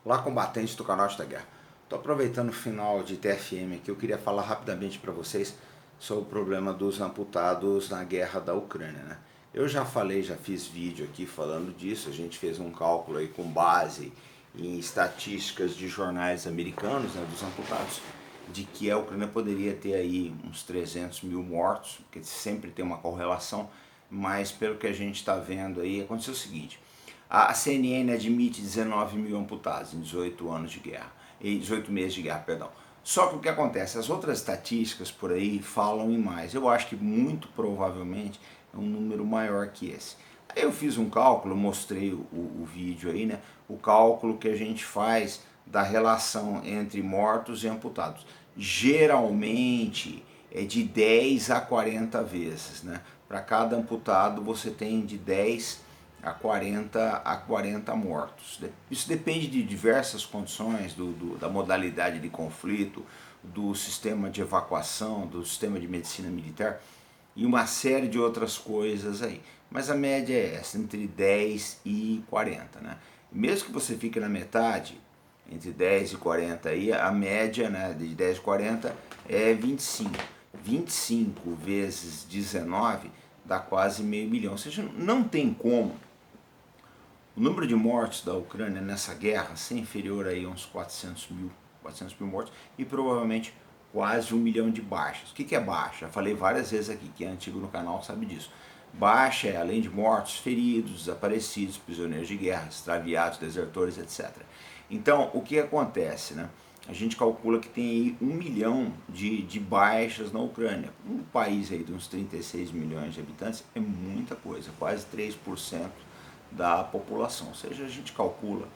Olá, combatentes do canal da Guerra. Estou aproveitando o final de TFM aqui, eu queria falar rapidamente para vocês sobre o problema dos amputados na guerra da Ucrânia, né? Eu já falei, já fiz vídeo aqui falando disso, a gente fez um cálculo aí com base em estatísticas de jornais americanos, né, dos amputados, de que a Ucrânia poderia ter aí uns 300 mil mortos, porque sempre tem uma correlação, mas pelo que a gente está vendo aí, aconteceu o seguinte: a CNN admite 19 mil amputados em 18 anos de guerra, em 18 meses de guerra, perdão. Só que o que acontece, as outras estatísticas por aí falam em mais. Eu acho que muito provavelmente é um número maior que esse. Aí eu fiz um cálculo, mostrei o vídeo aí, né? O cálculo que a gente faz da relação entre mortos e amputados. Geralmente é de 10 a 40 vezes, né? Para cada amputado você tem de 10 a 40 mortos. Isso depende de diversas condições, da modalidade de conflito, do sistema de evacuação, do sistema de medicina militar e uma série de outras coisas aí. Mas a média é essa, entre 10 e 40. Né? Mesmo que você fique na metade, entre 10 e 40 aí, a média, né, de 10 e 40 é 25. 25 vezes 19 dá quase meio milhão. Ou seja, não tem como o número de mortos da Ucrânia nessa guerra ser inferior aí a uns 400 mil mortos e provavelmente quase 1 milhão de baixas. O que é baixa? Já falei várias vezes aqui, quem é antigo no canal sabe disso. Baixa é, além de mortos, feridos, desaparecidos, prisioneiros de guerra, extraviados, desertores, etc. Então, o que acontece, né? A gente calcula que tem aí 1 milhão de baixas na Ucrânia. Um país aí de uns 36 milhões de habitantes é muita coisa, quase 3% da população. Ou seja, a gente calcula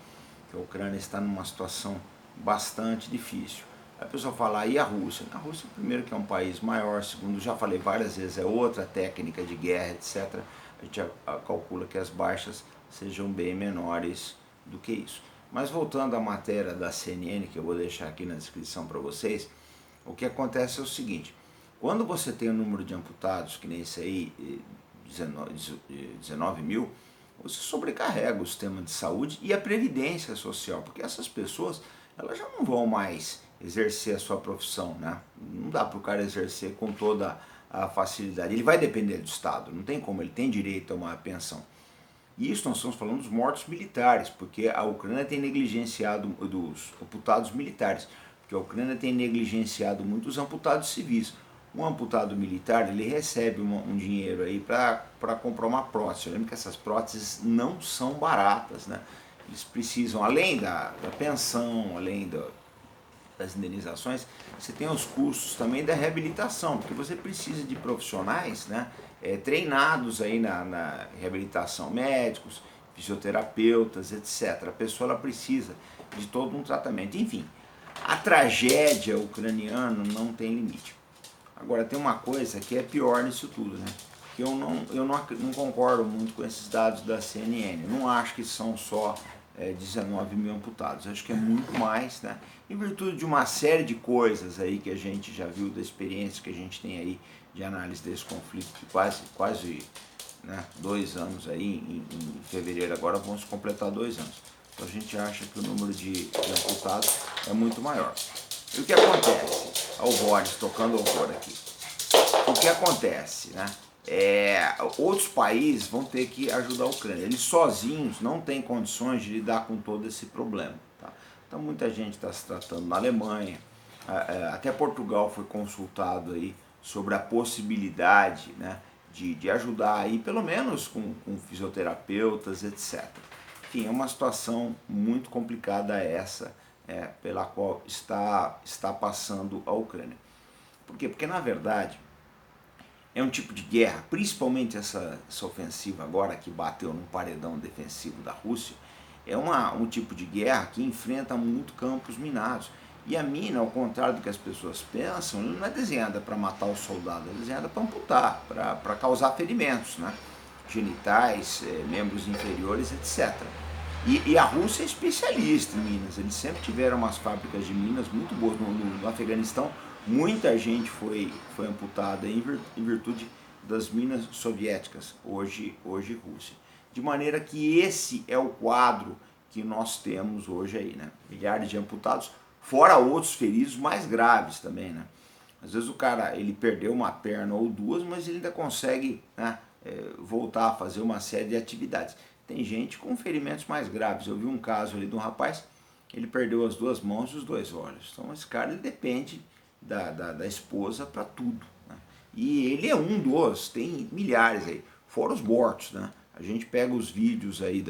que a Ucrânia está numa situação bastante difícil. A pessoa fala, e a Rússia? A Rússia, primeiro, que é um país maior, segundo, já falei várias vezes, é outra técnica de guerra, etc. A gente calcula que as baixas sejam bem menores do que isso. Mas voltando à matéria da CNN, que eu vou deixar aqui na descrição para vocês, o que acontece é o seguinte: quando você tem um número de amputados, que nem esse aí, 19 mil, você sobrecarrega o sistema de saúde e a previdência social, porque essas pessoas elas já não vão mais exercer a sua profissão, né? Não dá para o cara exercer com toda a facilidade. Ele vai depender do Estado, não tem como, ele tem direito a uma pensão. E isso nós estamos falando dos mortos militares, porque a Ucrânia tem negligenciado dos amputados militares, porque a Ucrânia tem negligenciado muito os amputados civis. Um amputado militar, ele recebe um dinheiro aí para comprar uma prótese. Eu lembro que essas próteses não são baratas, né? Eles precisam, além da pensão, além das indenizações, você tem os custos também da reabilitação, porque você precisa de profissionais, né, treinados aí na reabilitação, médicos, fisioterapeutas, etc. A pessoa ela precisa de todo um tratamento. Enfim, a tragédia ucraniana não tem limite. Agora, tem uma coisa que é pior nisso tudo, né? Que eu não concordo muito com esses dados da CNN. Eu não acho que são só 19 mil amputados. Eu acho que é muito mais, né? Em virtude de uma série de coisas aí que a gente já viu, da experiência que a gente tem aí de análise desse conflito, de quase né, 2 anos aí, em fevereiro agora vão se completar 2 anos. Então a gente acha que o número de amputados é muito maior. E o que acontece? Olha o Boris tocando horror aqui. O que acontece, né? Outros países vão ter que ajudar a Ucrânia. Eles sozinhos não têm condições de lidar com todo esse problema. Tá? Então muita gente está se tratando na Alemanha, até Portugal foi consultado aí sobre a possibilidade, né, de ajudar aí, pelo menos com fisioterapeutas, etc. Enfim, é uma situação muito complicada essa, pela qual está passando a Ucrânia. Por quê? Porque na verdade é um tipo de guerra, principalmente essa ofensiva agora que bateu num paredão defensivo da Rússia, é um tipo de guerra que enfrenta muito campos minados. E a mina, ao contrário do que as pessoas pensam, ela não é desenhada para matar o soldado, é desenhada para amputar, para causar ferimentos, né? Genitais, membros inferiores, etc. E a Rússia é especialista em minas, eles sempre tiveram umas fábricas de minas muito boas. No Afeganistão, muita gente foi amputada em virtude das minas soviéticas, hoje Rússia. De maneira que esse é o quadro que nós temos hoje aí, né? Milhares de amputados, fora outros feridos mais graves também, né? Às vezes o cara, ele perdeu uma perna ou duas, mas ele ainda consegue, né, voltar a fazer uma série de atividades. Tem gente com ferimentos mais graves. Eu vi um caso ali de um rapaz, ele perdeu as duas mãos e os dois olhos. Então esse cara, ele depende da esposa para tudo, né? E ele é um dos, tem milhares aí, fora os mortos, né? A gente pega os vídeos aí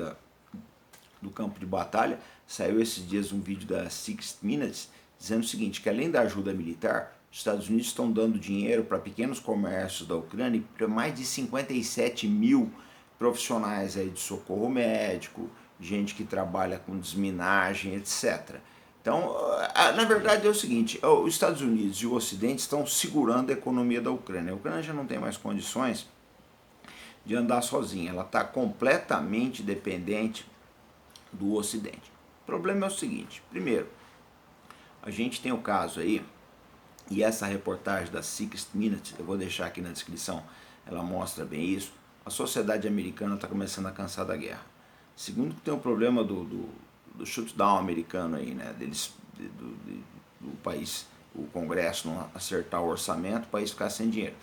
do campo de batalha, saiu esses dias um vídeo da 60 Minutes dizendo o seguinte, que além da ajuda militar, os Estados Unidos estão dando dinheiro para pequenos comércios da Ucrânia e para mais de 57 mil profissionais aí de socorro médico, gente que trabalha com desminagem, etc. Então, na verdade é o seguinte, os Estados Unidos e o Ocidente estão segurando a economia da Ucrânia. A Ucrânia já não tem mais condições de andar sozinha, ela está completamente dependente do Ocidente. O problema é o seguinte, primeiro, a gente tem o caso aí, e essa reportagem da 60 Minutes, eu vou deixar aqui na descrição, ela mostra bem isso, a sociedade americana está começando a cansar da guerra. Segundo, que tem o problema do shutdown americano aí, né, do país, o Congresso não acertar o orçamento, o país ficar sem dinheiro.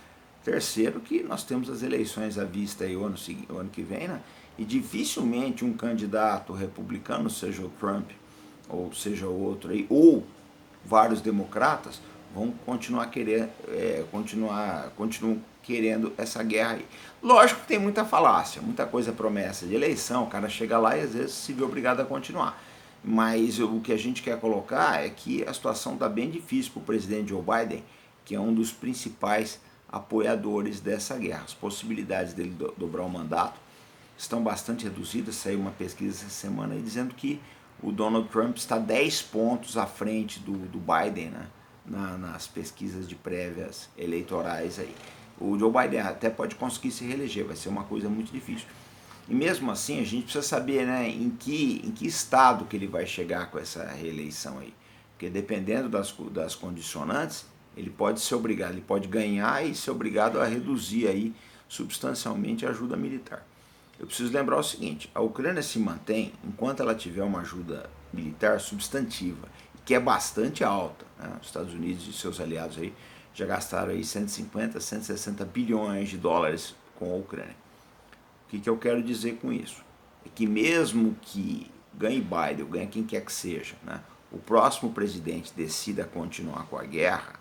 Terceiro, que nós temos as eleições à vista aí o ano que vem, né, e dificilmente um candidato republicano, seja o Trump ou seja o outro aí, ou vários democratas, vão continuar continuam querendo essa guerra aí. Lógico que tem muita falácia, muita coisa promessa de eleição, o cara chega lá e às vezes se vê obrigado a continuar. Mas o que a gente quer colocar é que a situação está bem difícil para o presidente Joe Biden, que é um dos principais apoiadores dessa guerra. As possibilidades dele dobrar o mandato estão bastante reduzidas. Saiu uma pesquisa essa semana aí dizendo que o Donald Trump está 10 pontos à frente do Biden, né, nas pesquisas de prévias eleitorais aí. O Joe Biden até pode conseguir se reeleger, vai ser uma coisa muito difícil. E mesmo assim a gente precisa saber, né, em que estado que ele vai chegar com essa reeleição aí. Porque dependendo das condicionantes, ele pode ser obrigado, ele pode ganhar e ser obrigado a reduzir aí substancialmente a ajuda militar. Eu preciso lembrar o seguinte, a Ucrânia se mantém enquanto ela tiver uma ajuda militar substantiva, que é bastante alta, né? Os Estados Unidos e seus aliados aí já gastaram aí 150, 160 bilhões de dólares com a Ucrânia. O que eu quero dizer com isso? É que mesmo que ganhe Biden, ou ganhe quem quer que seja, né, o próximo presidente decida continuar com a guerra,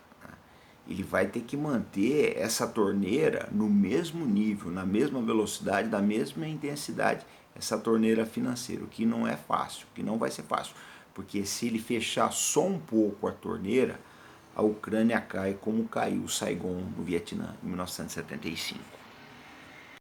ele vai ter que manter essa torneira no mesmo nível, na mesma velocidade, da mesma intensidade, essa torneira financeira, o que não é fácil, que não vai ser fácil, porque se ele fechar só um pouco a torneira, a Ucrânia cai como caiu Saigon no Vietnã em 1975.